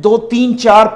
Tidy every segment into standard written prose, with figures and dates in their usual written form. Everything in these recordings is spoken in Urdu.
2, 3, 4,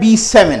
B7,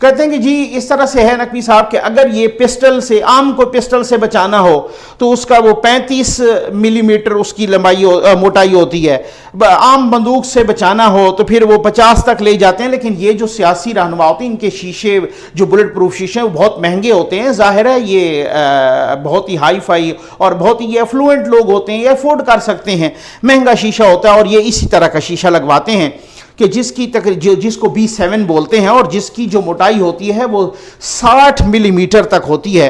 کہتے ہیں کہ جی اس طرح سے ہے نقوی صاحب کہ اگر یہ پسٹل سے عام کو پسٹل سے بچانا ہو تو اس کا وہ 35 ملی میٹر اس کی لمبائی موٹائی ہوتی ہے، عام بندوق سے بچانا ہو تو پھر وہ 50 تک لے جاتے ہیں، لیکن یہ جو سیاسی رہنما ہوتے ہیں ان کے شیشے جو بلٹ پروف شیشے ہیں وہ بہت مہنگے ہوتے ہیں، ظاہر ہے یہ بہت ہی ہائی فائی اور بہت ہی ایفلوئنٹ لوگ ہوتے ہیں، یہ افورڈ کر سکتے ہیں، مہنگا شیشہ ہوتا ہے، اور یہ اسی طرح کا شیشہ لگواتے ہیں کہ جس کو B7 بولتے ہیں اور جس کی جو موٹائی ہوتی ہے وہ 60 ملی میٹر تک ہوتی ہے،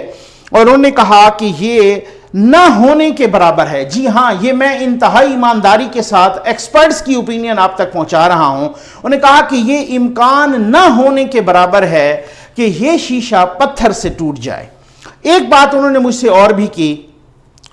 اور انہوں نے کہا کہ یہ نہ ہونے کے برابر ہے۔ جی ہاں، یہ میں انتہائی ایمانداری کے ساتھ ایکسپرٹس کی اوپینین آپ تک پہنچا رہا ہوں۔ انہوں نے کہا کہ یہ امکان نہ ہونے کے برابر ہے کہ یہ شیشہ پتھر سے ٹوٹ جائے۔ ایک بات انہوں نے مجھ سے اور بھی کی،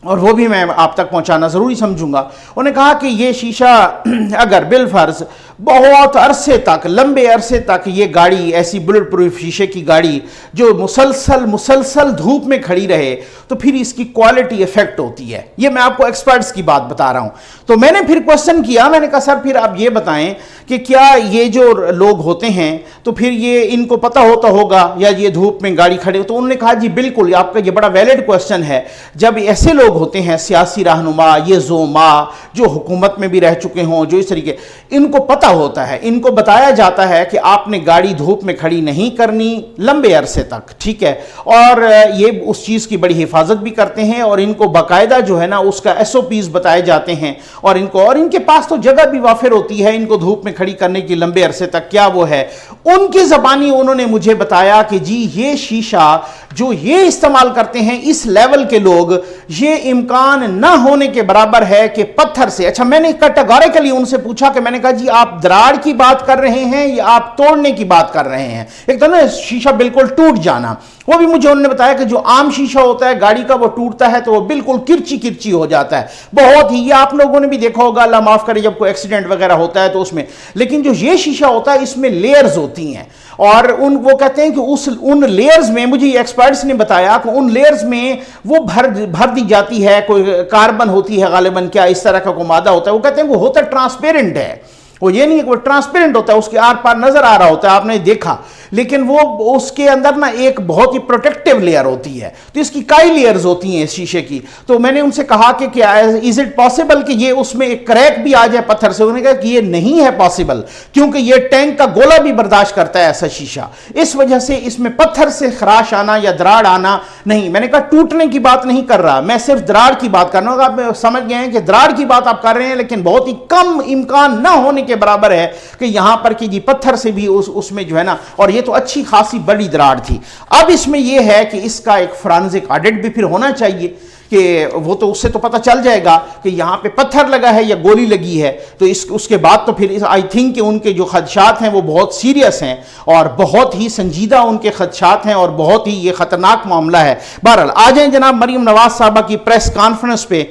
اور وہ بھی میں آپ تک پہنچانا ضروری سمجھوں گا۔ انہوں نے کہا کہ یہ شیشہ اگر بالفرض بہت عرصے تک، لمبے عرصے تک یہ گاڑی ایسی بلٹ پروف شیشے کی گاڑی جو مسلسل دھوپ میں کھڑی رہے تو پھر اس کی کوالٹی افیکٹ ہوتی ہے۔ یہ میں آپ کو ایکسپرٹس کی بات بتا رہا ہوں۔ تو میں نے پھر کوسچن کیا، میں نے کہا سر پھر آپ یہ بتائیں کہ کیا یہ جو لوگ ہوتے ہیں تو پھر یہ ان کو پتہ ہوتا ہوگا یا یہ دھوپ میں گاڑی کھڑے؟ تو انہوں نے کہا جی بالکل، آپ کا یہ بڑا ویلڈ کوسچن ہے۔ جب ایسے لوگ ہوتے ہیں سیاسی رہنما، یہ زوما جو حکومت میں بھی رہ چکے ہوں، جو اس طریقے، ان کو پتہ ہوتا ہے، ان کو بتایا جاتا ہے کہ آپ نے گاڑی دھوپ میں کھڑی نہیں کرنی لمبے عرصے تک، ٹھیک ہے، اور یہ اس چیز کی بڑی حفاظت بھی کرتے ہیں، اور ان کو باقاعدہ جو ہے نا اس کا SOPs بتائے جاتے ہیں، اور ان کے پاس تو جگہ بھی وافر ہوتی ہے ان کو دھوپ میں کھڑی کرنے کی لمبے عرصے تک۔ کیا وہ ہے؟ ان کی زبانی انہوں نے مجھے بتایا کہ جی یہ شیشہ جو یہ استعمال کرتے ہیں اس لیول کے لوگ، یہ امکان نہ ہونے کے برابر ہے کہ پتھر سے۔ اچھا، میں نے کیٹیگوریکلی ان سے پوچھا کہ میں نے کہا جی آپ دراڑ کی بات کر رہے ہیں یا آپ توڑنے کی بات کر رہے ہیں؟ ایک تو نا شیشہ بالکل ٹوٹ جانا، وہ بھی مجھے انہوں نے بتایا کہ جو عام شیشہ ہوتا ہے گاڑی کا وہ ٹوٹتا ہے تو وہ بالکل کرچی ہو جاتا ہے، بہت ہی، یہ آپ لوگوں نے بھی دیکھا ہوگا، اللہ معاف کرے، جب کوئی ایکسیڈنٹ وغیرہ ہوتا ہے تو اس میں، لیکن جو یہ شیشہ ہوتا ہے اس میں لیئرز ہوتی ہیں، اور وہ کہتے ہیں کہ ان لیئرز میں، مجھے یہ ایکسپرٹس نے بتایا کہ ان لیئرز میں وہ بھر دی جاتی ہے، کوئی کاربن ہوتی ہے غالباً، کیا اس طرح کا کوئی مادہ ہوتا ہے، وہ کہتے ہیں وہ ہوتا ہے ٹرانسپیرنٹ ہے، وہ یہ نہیں ہے کہ وہ ٹرانسپیرنٹ ہوتا ہے، اس کے آر پار نظر آ رہا ہوتا ہے، آپ نے دیکھا، لیکن وہ اس کے اندر نا ایک بہت ہی پروٹیکٹیو لیئر ہوتی ہے، تو اس کی کئی لیئرز ہوتی ہیں اس شیشے کی۔ تو میں نے ان سے کہا کہ کیا از اٹ پاسبل کہ یہ اس میں ایک کریک بھی آ جائے پتھر سے؟ انہوں نے کہا کہ یہ نہیں ہے پاسبل، کیونکہ یہ ٹینک کا گولا بھی برداشت کرتا ہے ایسا شیشہ، اس وجہ سے اس میں پتھر سے خراش آنا یا دراڑ آنا نہیں۔ میں نے کہا ٹوٹنے کی بات نہیں کر رہا، میں صرف دراڑ کی بات کر رہا ہوں۔ آپ سمجھ گئے ہیں کہ دراڑ کی بات آپ کر رہے ہیں، لیکن بہت ہی کم امکان نہ ہونے کے برابر ہے کہ یہاں پر کہ جی پتھر سے بھی اس میں جو ہے نا، اور یہ تو اچھی خاصی بڑی دراڑ تھی۔ اب اس میں یہ ہے کہ اس کا ایک فرانزک آڈٹ بھی پھر ہونا چاہیے کہ وہ تو اس سے تو پتہ چل جائے گا کہ یہاں پہ پتھر لگا ہے یا گولی لگی ہے، تو اس کے بعد تو پھر آئی تھنک کہ ان کے جو خدشات ہیں وہ بہت سیریس ہیں اور بہت ہی سنجیدہ ان کے خدشات ہیں اور بہت ہی یہ خطرناک معاملہ ہے۔ بہرحال آ جائیں جناب مریم نواز صاحبہ کی پریس کانفرنس پہ۔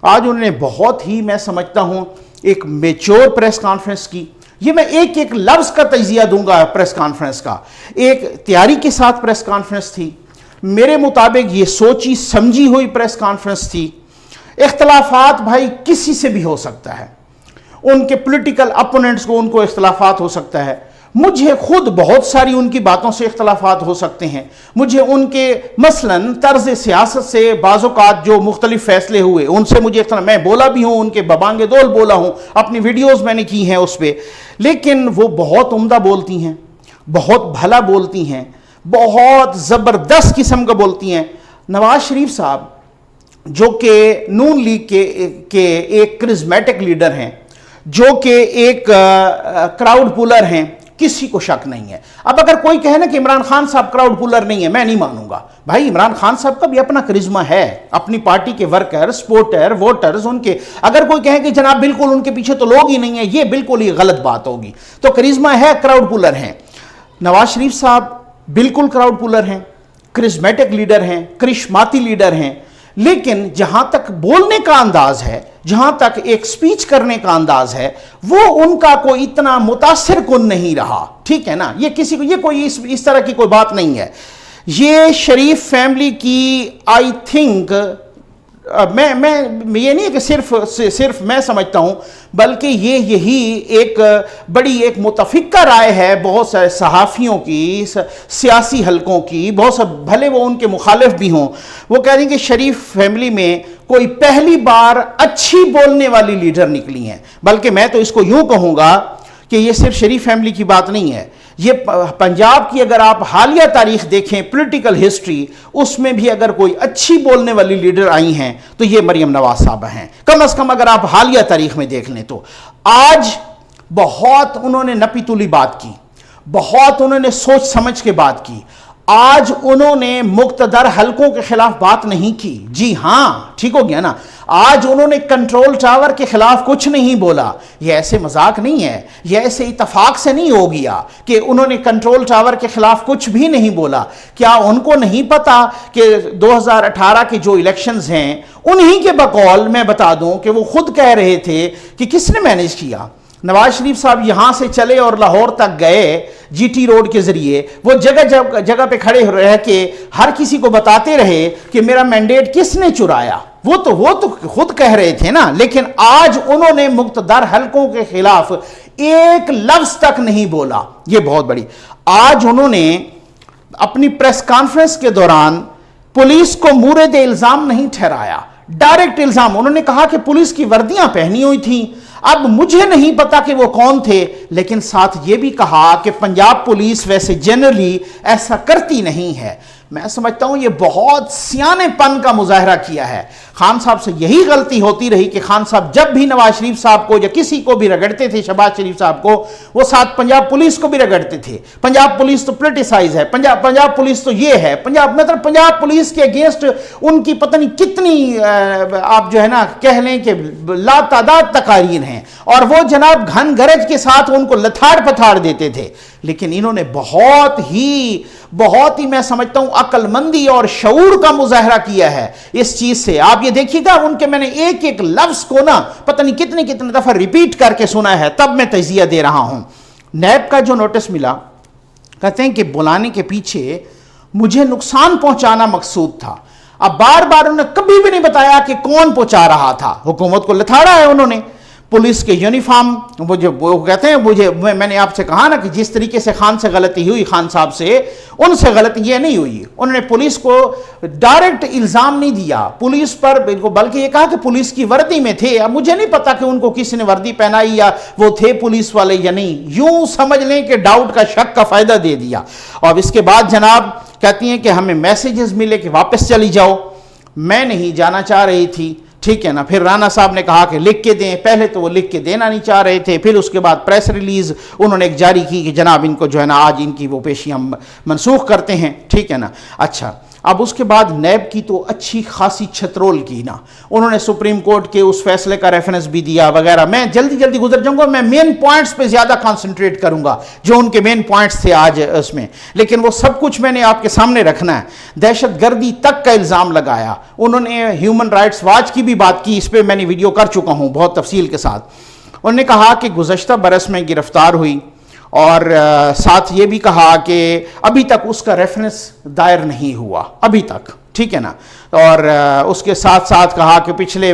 آج انہوں نے بہت ہی، میں سمجھتا ہوں، ایک میچور پریس کانفرنس کی۔ یہ میں ایک ایک لفظ کا تجزیہ دوں گا پریس کانفرنس کا۔ ایک تیاری کے ساتھ پریس کانفرنس تھی، میرے مطابق یہ سوچی سمجھی ہوئی پریس کانفرنس تھی۔ اختلافات بھائی کسی سے بھی ہو سکتا ہے، ان کے پولیٹیکل اپوننٹس کو، ان کو اختلافات ہو سکتا ہے، مجھے خود بہت ساری ان کی باتوں سے اختلافات ہو سکتے ہیں، مجھے ان کے مثلاً طرز سیاست سے بعض اوقات جو مختلف فیصلے ہوئے ان سے مجھے اختلاف، میں بولا بھی ہوں، ان کے ببانگ دول بولا ہوں، اپنی ویڈیوز میں نے کی ہیں اس پہ، لیکن وہ بہت عمدہ بولتی ہیں، بہت بھلا بولتی ہیں، بہت زبردست قسم کا بولتی ہیں۔ نواز شریف صاحب جو کہ نون لیگ کے ایک کرزمیٹک لیڈر ہیں، جو کہ ایک کراؤڈ پولر ہیں، کسی کو شک نہیں ہے۔ اب اگر کوئی کہے نا کہ عمران خان صاحب کراؤڈ پولر نہیں ہے، میں نہیں مانوں گا۔ بھائی عمران خان صاحب کا بھی اپنا کرزما ہے، اپنی پارٹی کے ورکر، سپورٹر، ووٹرز ان کے، اگر کوئی کہے کہ جناب بالکل ان کے پیچھے تو لوگ ہی نہیں ہیں، یہ بالکل ہی غلط بات ہوگی۔ تو کرزما ہے، کراؤڈ پولر ہیں۔ نواز شریف صاحب بالکل کراؤڈ پولر ہیں، کرزمیٹک لیڈر ہیں، کرشماتی لیڈر ہیں، لیکن جہاں تک بولنے کا انداز ہے، جہاں تک ایک سپیچ کرنے کا انداز ہے، وہ ان کا کوئی اتنا متاثر کن نہیں رہا، ٹھیک ہے نا۔ یہ کسی کو، یہ کوئی اس طرح کی کوئی بات نہیں ہے۔ یہ شریف فیملی کی آئی تھنک میں یہ نہیں کہ صرف میں سمجھتا ہوں، بلکہ یہی ایک بڑی ایک متفقہ رائے ہے بہت سارے صحافیوں کی، سیاسی حلقوں کی، بہت سے بھلے وہ ان کے مخالف بھی ہوں، وہ کہہ رہے ہیں کہ شریف فیملی میں کوئی پہلی بار اچھی بولنے والی لیڈر نکلی ہیں۔ بلکہ میں تو اس کو یوں کہوں گا کہ یہ صرف شریف فیملی کی بات نہیں ہے، یہ پنجاب کی اگر آپ حالیہ تاریخ دیکھیں، پولیٹیکل ہسٹری، اس میں بھی اگر کوئی اچھی بولنے والی لیڈر آئی ہیں تو یہ مریم نواز صاحبہ ہیں، کم از کم اگر آپ حالیہ تاریخ میں دیکھ لیں تو۔ آج بہت انہوں نے نپی تلی بات کی، بہت انہوں نے سوچ سمجھ کے بات کی، آج انہوں نے مقتدر حلقوں کے خلاف بات نہیں کی، جی ہاں ٹھیک ہو گیا نا، آج انہوں نے کنٹرول ٹاور کے خلاف کچھ نہیں بولا، یہ ایسے مذاق نہیں ہے، یہ ایسے اتفاق سے نہیں ہو گیا کہ انہوں نے کنٹرول ٹاور کے خلاف کچھ بھی نہیں بولا۔ کیا ان کو نہیں پتا کہ 2018 کے جو الیکشنز ہیں انہی کے بقول میں بتا دوں کہ وہ خود کہہ رہے تھے کہ کس نے مینیج کیا؟ نواز شریف صاحب یہاں سے چلے اور لاہور تک گئے جی ٹی روڈ کے ذریعے، وہ جگہ پہ کھڑے رہ کے ہر کسی کو بتاتے رہے کہ میرا مینڈیٹ کس نے چرایا، وہ تو خود کہہ رہے تھے نا، لیکن آج انہوں نے مقتدر حلقوں کے خلاف ایک لفظ تک نہیں بولا، یہ بہت بڑی۔ آج انہوں نے اپنی پریس کانفرنس کے دوران پولیس کو مورد الزام نہیں ٹھہرایا، ڈائریکٹ الزام، انہوں نے کہا کہ پولیس کی وردیاں پہنی ہوئی تھیں، اب مجھے نہیں پتا کہ وہ کون تھے، لیکن ساتھ یہ بھی کہا کہ پنجاب پولیس ویسے جنرلی ایسا کرتی نہیں ہے۔ میں سمجھتا ہوں یہ بہت سیانے پن کا مظاہرہ کیا ہے۔ خان صاحب سے یہی غلطی ہوتی رہی کہ خان صاحب جب بھی نواز شریف صاحب کو یا کسی کو بھی رگڑتے تھے، شہباز شریف صاحب کو، وہ ساتھ پنجاب پولیس کو بھی رگڑتے تھے۔ پنجاب پولیس تو پولیٹیسائز ہے، پنجاب پولیس تو یہ ہے، پنجاب پولیس کے اگینسٹ ان کی پتہ نہیں کتنی آپ جو ہے نا کہہ لیں کہ لا تعداد تقاریر ہیں، اور وہ جناب گھن گرج کے ساتھ ان کو لتھاڑ پتھاڑ دیتے تھے۔ لیکن انہوں نے بہت ہی میں سمجھتا ہوں عقل مندی اور شعور کا مظاہرہ کیا ہے اس چیز سے۔ آپ یہ دیکھیے گا ان کے میں نے ایک ایک لفظ کو نا پتہ نہیں کتنے دفعہ ریپیٹ کر کے سنا ہے، تب میں تجزیہ دے رہا ہوں۔ نیب کا جو نوٹس ملا، کہتے ہیں کہ بلانے کے پیچھے مجھے نقصان پہنچانا مقصود تھا۔ اب بار انہوں نے کبھی بھی نہیں بتایا کہ کون پہنچا رہا تھا، حکومت کو لتھاڑا ہے انہوں نے۔ پولیس کے یونیفارم، وہ کہتے ہیں میں نے آپ سے کہا نا کہ جس طریقے سے خان سے غلطی ہوئی، خان صاحب سے، ان سے غلطی یہ نہیں ہوئی۔ انہوں نے پولیس کو ڈائریکٹ الزام نہیں دیا پولیس پر، بلکہ یہ کہا کہ پولیس کی وردی میں تھے۔ اب مجھے نہیں پتا کہ ان کو کسی نے وردی پہنائی یا وہ تھے پولیس والے یا نہیں، یوں سمجھ لیں کہ ڈاؤٹ کا شک کا فائدہ دے دیا۔ اور اس کے بعد جناب کہتی ہیں کہ ہمیں میسیجز ملے کہ واپس چلی جاؤ، میں نہیں جانا چاہ رہی تھی، ٹھیک ہے نا۔ پھر رانا صاحب نے کہا کہ لکھ کے دیں، پہلے تو وہ لکھ کے دینا نہیں چاہ رہے تھے، پھر اس کے بعد پریس ریلیز انہوں نے ایک جاری کی کہ جناب ان کو جو ہے نا آج ان کی وہ پیشی ہم منسوخ کرتے ہیں، ٹھیک ہے نا۔ اچھا، اب اس کے بعد نیب کی تو اچھی خاصی چھترول کی نا، انہوں نے سپریم کورٹ کے اس فیصلے کا ریفرنس بھی دیا وغیرہ۔ میں جلدی گزر جاؤں گا، میں مین پوائنٹس پہ زیادہ کانسنٹریٹ کروں گا جو ان کے مین پوائنٹس تھے آج اس میں، لیکن وہ سب کچھ میں نے آپ کے سامنے رکھنا ہے۔ دہشت گردی تک کا الزام لگایا انہوں نے، ہیومن رائٹس واچ کی بھی بات کی، اس پہ میں نے ویڈیو کر چکا ہوں بہت تفصیل کے ساتھ۔ انہوں نے کہا کہ گزشتہ برس میں گرفتار ہوئی، اور ساتھ یہ بھی کہا کہ ابھی تک اس کا ریفرنس دائر نہیں ہوا، ابھی تک، ٹھیک ہے نا۔ اور اس کے ساتھ کہا کہ پچھلے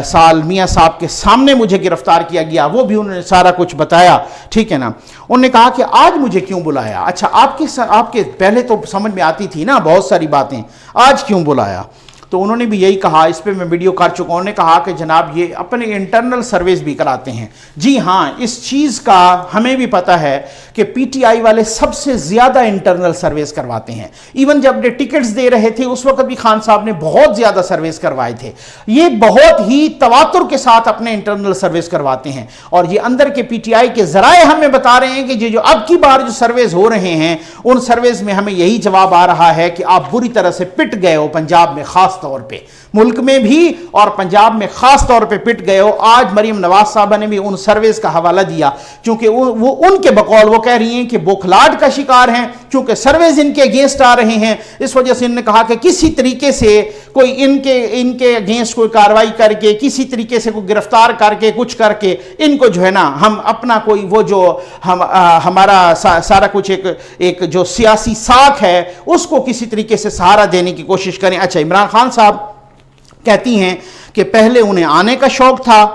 سال میاں صاحب کے سامنے مجھے گرفتار کیا گیا، وہ بھی انہوں نے سارا کچھ بتایا، ٹھیک ہے نا۔ انہوں نے کہا کہ آج مجھے کیوں بلایا؟ اچھا، آپ کے پہلے تو سمجھ میں آتی تھی نا بہت ساری باتیں، آج کیوں بلایا؟ تو انہوں نے بھی یہی کہا، اس پہ میں ویڈیو کر چکا ہوں، انہوں نے کہا کہ جناب یہ اپنے انٹرنل سرویز بھی کراتے ہیں۔ جی ہاں، اس چیز کا ہمیں بھی پتہ ہے کہ پی ٹی آئی والے سب سے زیادہ انٹرنل سرویز کرواتے ہیں۔ ایون جب یہ ٹکٹس دے رہے تھے اس وقت بھی خان صاحب نے بہت زیادہ سرویز کروائے تھے۔ یہ بہت ہی تواتر کے ساتھ اپنے انٹرنل سرویز کرواتے ہیں، اور یہ اندر کے پی ٹی آئی کے ذرائع ہمیں بتا رہے ہیں کہ جو اب کی بار جو سرویز ہو رہے ہیں ان سرویز میں ہمیں یہی جواب آ رہا ہے کہ آپ بری طرح سے پٹ گئے ہو، پنجاب میں خاص طور پہ، ملک میں بھی اور پنجاب میں خاص طور پہ پٹ گئے ہو۔ آج مریم نواز صاحبہ نے بھی ان سرویز کا حوالہ دیا، چونکہ وہ ان کے بقول وہ کہہ رہی ہیں کہ بوکھلاٹ کا شکار ہیں، چونکہ سرویز ان کے اگینسٹ آ رہے ہیں، اس وجہ سے انہوں نے کہا کہ کسی طریقے سے کوئی ان کے اگینسٹ کوئی کاروائی کر کے، کسی طریقے سے کوئی گرفتار کر کے، کچھ کر کے ان کو جو ہے نا ہم اپنا کوئی وہ جو ہمارا سارا کچھ ایک جو سیاسی ساکھ ہے اس کو کسی طریقے سے سہارا دینے کی کوشش کریں۔ اچھا، عمران خان صاحب کہتی ہیں کہ پہلے انہیں آنے کا شوق تھا،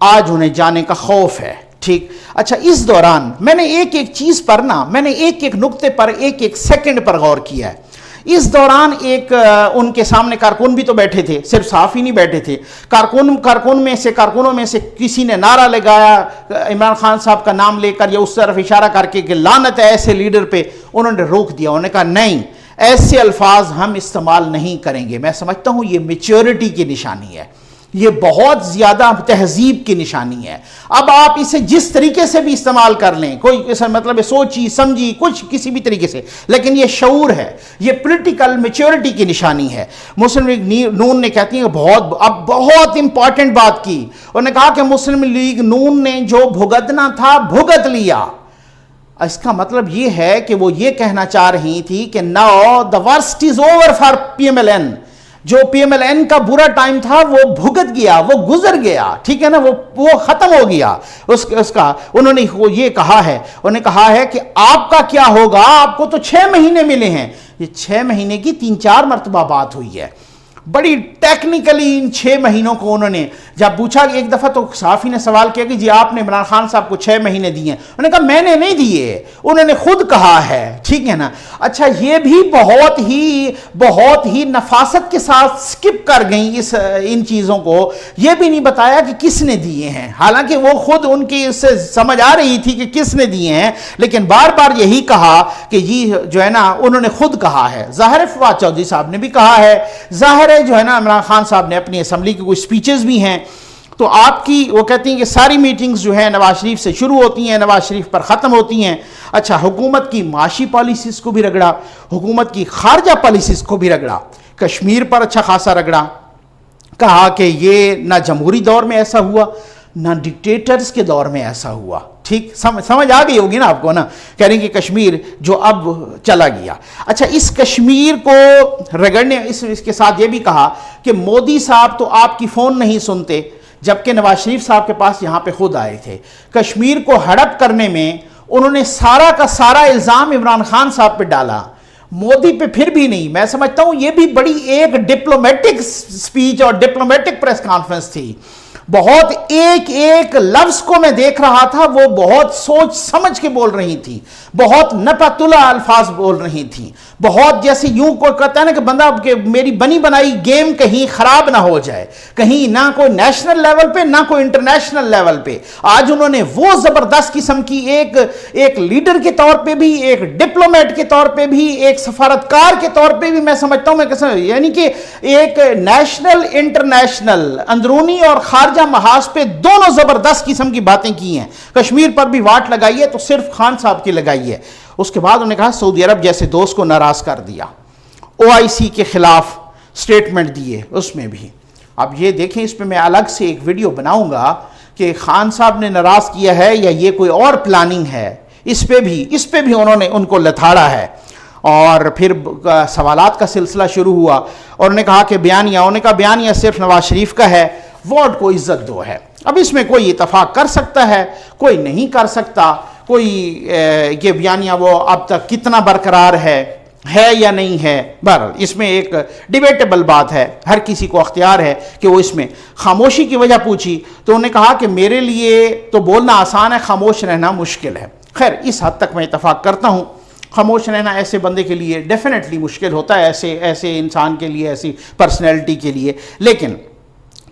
آج انہیں جانے کا خوف ہے. ٹھیک. اچھا، اس دوران میں نے ایک ایک چیز پر میں نے ایک ایک نقطے پر ایک ایک سیکنڈ پر غور کیا ہے. اس دوران ایک ان کے سامنے کارکن بھی تو بیٹھے تھے، صرف صحافی نہیں بیٹھے تھے. کارکنوں میں سے کسی نے نعرہ لگایا عمران خان صاحب کا نام لے کر یا اس طرف اشارہ کر کے کہ لعنت ہے ایسے لیڈر پہ. انہوں نے روک دیا، انہوں نے کہا نہیں، ایسے الفاظ ہم استعمال نہیں کریں گے. میں سمجھتا ہوں یہ میچورٹی کی نشانی ہے، یہ بہت زیادہ تہذیب کی نشانی ہے. اب آپ اسے جس طریقے سے بھی استعمال کر لیں، کوئی مطلب سوچی سمجھی کچھ کسی بھی طریقے سے، لیکن یہ شعور ہے، یہ پولیٹیکل میچورٹی کی نشانی ہے. مسلم لیگ نون نے کہتی ہیں بہت امپورٹنٹ بات کی. انہوں نے کہا کہ مسلم لیگ نون نے جو بھگتنا تھا بھگت لیا. اس کا مطلب یہ ہے کہ وہ یہ کہنا چاہ رہی تھی کہ now the worst is over for PMLN. جو PMLN کا برا ٹائم تھا وہ بھگت گیا، وہ گزر گیا. ٹھیک ہے نا، وہ ختم ہو گیا. اس کا انہوں نے یہ کہا ہے، انہوں نے کہا ہے کہ آپ کا کیا ہوگا، آپ کو تو 6 مہینے ملے ہیں. یہ 6 مہینے کی 3-4 مرتبہ بات ہوئی ہے. بڑی ٹیکنیکلی ان 6 مہینوں کو انہوں نے جب پوچھا کہ ایک دفعہ تو صحافی نے سوال کیا کہ جی آپ نے عمران خان صاحب کو 6 مہینے دیے ہیں. انہوں نے کہا میں نے نہیں دیے، انہوں نے خود کہا ہے. ٹھیک ہے نا. اچھا، یہ بھی بہت ہی نفاست کے ساتھ سکپ کر گئیں ان چیزوں کو. یہ بھی نہیں بتایا کہ کس نے دیے ہیں، حالانکہ وہ خود ان کی اس سے سمجھ آ رہی تھی کہ کس نے دیے ہیں، لیکن بار بار یہی کہا کہ یہ جو ہے نا انہوں نے خود کہا ہے. ظاہر فواد چودھری صاحب نے بھی کہا ہے، ظاہر جو ہے نا عمران خان صاحب نے اپنی اسمبلی کی کوئی سپیچز بھی ہیں. تو آپ کی وہ کہتی ہیں کہ ساری میٹنگز جو ہیں نواز شریف سے شروع ہوتی ہیں، نواز شریف پر ختم ہوتی ہیں. اچھا، حکومت کی معاشی پالیسیز کو بھی رگڑا، حکومت کی خارجہ پالیسیز کو بھی رگڑا، کشمیر پر اچھا خاصا رگڑا. کہا کہ یہ نہ جمہوری دور میں ایسا ہوا نہ ڈکٹیٹرز کے دور میں ایسا ہوا. ٹھیک، سمجھ آ گئی ہوگی نا آپ کو نا. کہہ رہے ہیں کہ کشمیر جو اب چلا گیا. اچھا، اس کشمیر کو رگڑنے اس کے ساتھ یہ بھی کہا کہ مودی صاحب تو آپ کی فون نہیں سنتے، جبکہ نواز شریف صاحب کے پاس یہاں پہ خود آئے تھے. کشمیر کو ہڑپ کرنے میں انہوں نے سارا کا سارا الزام عمران خان صاحب پہ ڈالا، مودی پہ پھر بھی نہیں. میں سمجھتا ہوں یہ بھی بڑی ایک ڈپلومیٹک سپیچ اور ڈپلومیٹک پریس کانفرنس تھی. بہت ایک لفظ کو میں دیکھ رہا تھا، وہ بہت سوچ سمجھ کے بول رہی تھی، بہت نپتلا الفاظ بول رہی تھی، بہت جیسے یوں کوئی کہتا ہے نا کہ بندہ کہ میری بنی بنائی گیم کہیں خراب نہ ہو جائے، کہیں نہ کوئی نیشنل لیول پہ نہ کوئی انٹرنیشنل لیول پہ. آج انہوں نے وہ زبردست قسم کی ایک لیڈر کے طور پہ بھی، ایک ڈپلومیٹ کے طور پہ بھی، ایک سفارتکار کے طور پہ بھی میں سمجھتا ہوں یعنی کہ ایک نیشنل انٹرنیشنل اندرونی اور خارجہ محاذ پہ دونوں زبردست قسم کی باتیں کی ہیں. کشمیر پر بھی واٹ لگائی ہے تو صرف خان صاحب کی لگائی ہے. اس کے بعد انہوں نے کہا سعودی عرب جیسے دوست کو ناراض کر دیا، OIC کے خلاف سٹیٹمنٹ دیے اس میں بھی. اب یہ دیکھیں، اس پہ میں الگ سے ایک ویڈیو بناؤں گا کہ خان صاحب نے ناراض کیا ہے یا یہ کوئی اور پلاننگ ہے. اس پہ بھی انہوں نے ان کو لتھاڑا ہے. اور پھر سوالات کا سلسلہ شروع ہوا اور انہوں نے کہا کہ بیانیہ صرف نواز شریف کا ہے، ووٹ کو عزت دو ہے. اب اس میں کوئی اتفاق کر سکتا ہے، کوئی نہیں کر سکتا. کوئی یہ بیانیہ وہ اب تک کتنا برقرار ہے یا نہیں ہے. بہرحال اس میں ایک ڈیبیٹیبل بات ہے، ہر کسی کو اختیار ہے کہ وہ اس میں خاموشی کی وجہ پوچھی تو انہوں نے کہا کہ میرے لیے تو بولنا آسان ہے، خاموش رہنا مشکل ہے. خیر، اس حد تک میں اتفاق کرتا ہوں. خاموش رہنا ایسے بندے کے لیے ڈیفینیٹلی مشکل ہوتا ہے، ایسے انسان کے لیے، ایسی پرسنالٹی کے لیے. لیکن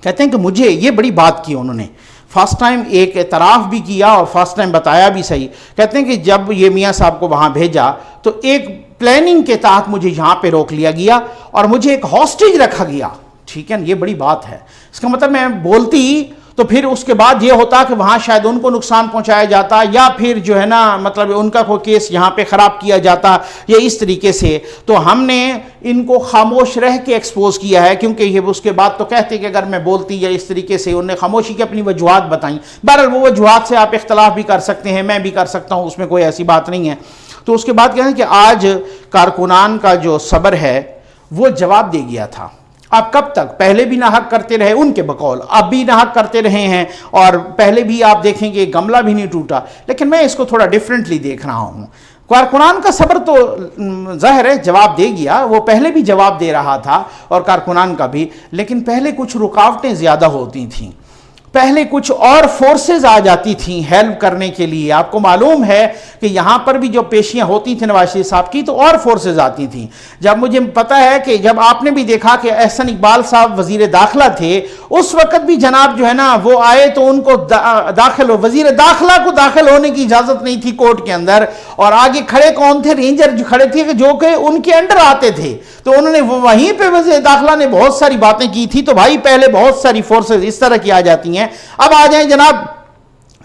کہتے ہیں کہ مجھے یہ بڑی بات کی انہوں نے، فرسٹ ٹائم ایک اعتراف بھی کیا اور فرسٹ ٹائم بتایا بھی صحیح. کہتے ہیں کہ جب یہ میاں صاحب کو وہاں بھیجا تو ایک پلاننگ کے تحت مجھے یہاں پہ روک لیا گیا اور مجھے ایک ہاسٹیج رکھا گیا. ٹھیک ہے، یہ بڑی بات ہے. اس کا مطلب میں بولتی تو پھر اس کے بعد یہ ہوتا کہ وہاں شاید ان کو نقصان پہنچایا جاتا یا پھر جو ہے نا مطلب ان کا کوئی کیس یہاں پہ خراب کیا جاتا یا اس طریقے سے. تو ہم نے ان کو خاموش رہ کے ایکسپوز کیا ہے، کیونکہ یہ اس کے بعد تو کہتے کہ اگر میں بولتی یا اس طریقے سے انہوں نے خاموشی کی اپنی وجوہات بتائیں. بہرحال وہ وجوہات سے آپ اختلاف بھی کر سکتے ہیں، میں بھی کر سکتا ہوں، اس میں کوئی ایسی بات نہیں ہے. تو اس کے بعد کہتے ہیں کہ آج کارکنان کا جو صبر ہے وہ جواب دے گیا تھا. آپ کب تک پہلے بھی ناحق کرتے رہے ان کے بقول، اب بھی ناحق کرتے رہے ہیں اور پہلے بھی آپ دیکھیں کہ گملہ بھی نہیں ٹوٹا. لیکن میں اس کو تھوڑا ڈیفرنٹلی دیکھ رہا ہوں. کارکنان کا صبر تو ظاہر ہے جواب دے گیا، وہ پہلے بھی جواب دے رہا تھا اور کارکنان کا بھی، لیکن پہلے کچھ رکاوٹیں زیادہ ہوتی تھیں، پہلے کچھ اور فورسز آ جاتی تھیں ہیلپ کرنے کے لیے۔ آپ کو معلوم ہے کہ یہاں پر بھی جو پیشیاں ہوتی تھیں نواز شریف صاحب کی تو اور فورسز آتی تھیں۔ جب مجھے پتا ہے کہ جب آپ نے بھی دیکھا کہ احسن اقبال صاحب وزیر داخلہ تھے، اس وقت بھی جناب جو ہے نا وہ آئے تو ان کو وزیر داخلہ کو داخل ہونے کی اجازت نہیں تھی کورٹ کے اندر، اور آگے کھڑے کون تھے؟ رینجر جو کھڑے تھے جو کہ ان کے انڈر آتے تھے، تو انہوں نے وہیں پہ وزیر داخلہ نے بہت ساری باتیں کی تھی۔ تو بھائی پہلے بہت ساری فورسز اس طرح کی آ جاتی ہیں، اب آ جائیں جناب۔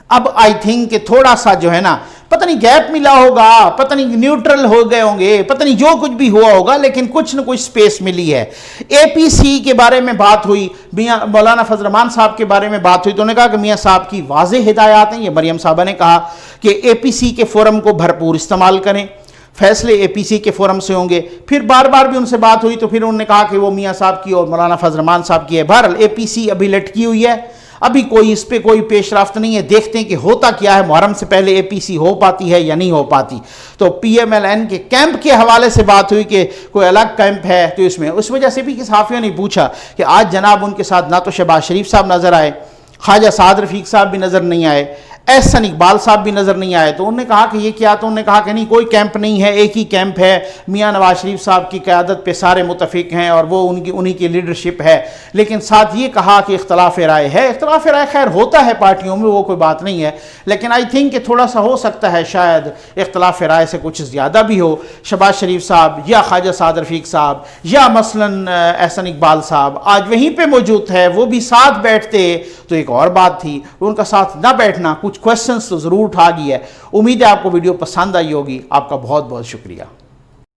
اب آئی تھنک کہ تھوڑا سا جو ہے نا پتہ نہیں گیپ ملا ہوگا، پتہ نہیں نیوٹرل ہو گئے ہوں گے، پتہ نہیں جو کچھ بھی ہوا ہوگا، لیکن کچھ نہ کچھ سپیس ملی ہے۔ اے پی سی کے بارے میں بات ہوئی، میاں مولانا فضل الرحمان صاحب کے بارے میں بات ہوئی، تو انہوں نے کہا کہ میاں صاحب کی واضح ہدایات ہیں۔ یہ مریم صاحبہ نے کہا کہ اے پی سی کے فورم کو بھرپور استعمال کریں، فیصلے اے پی سی کے فورم سے ہوں گے۔ پھر بار بار بھی ان سے بات ہوئی تو پھر انہوں نے کہا کہ وہ میاں صاحب کی اور مولانا فضل الرحمان صاحب کی ہے۔ بہرحال اے پی سی ابھی لٹکی ہوئی ہے، ابھی کوئی اس پہ کوئی پیش رفت نہیں ہے، دیکھتے ہیں کہ ہوتا کیا ہے، محرم سے پہلے اے پی سی ہو پاتی ہے یا نہیں ہو پاتی۔ تو پی ایم ایل این کے کیمپ کے حوالے سے بات ہوئی کہ کوئی الگ کیمپ ہے، تو اس وجہ سے بھی صحافیوں نے پوچھا کہ آج جناب ان کے ساتھ نہ تو شہباز شریف صاحب نظر آئے، خواجہ سعد رفیق صاحب بھی نظر نہیں آئے، احسن اقبال صاحب بھی نظر نہیں آئے۔ تو انہوں نے کہا کہ یہ کیا؟ تو انہوں نے کہا کہ نہیں کوئی کیمپ نہیں ہے، ایک ہی کیمپ ہے، میاں نواز شریف صاحب کی قیادت پہ سارے متفق ہیں اور وہ انہی کی لیڈرشپ ہے، لیکن ساتھ یہ کہا کہ اختلاف رائے ہے۔ اختلاف رائے خیر ہوتا ہے پارٹیوں میں، وہ کوئی بات نہیں ہے، لیکن آئی تھنک کہ تھوڑا سا ہو سکتا ہے شاید اختلاف رائے سے کچھ زیادہ بھی ہو، شہباز شریف صاحب یا خواجہ سعد رفیق صاحب یا مثلاً احسن اقبال صاحب آج وہیں پہ موجود ہے، وہ بھی ساتھ بیٹھتے تو ایک اور بات تھی، ان کا ساتھ نہ بیٹھنا کچھ کویسچنز تو ضرور اٹھا گیا ہے۔ امید ہے آپ کو ویڈیو پسند آئی ہوگی۔ آپ کا بہت بہت شکریہ۔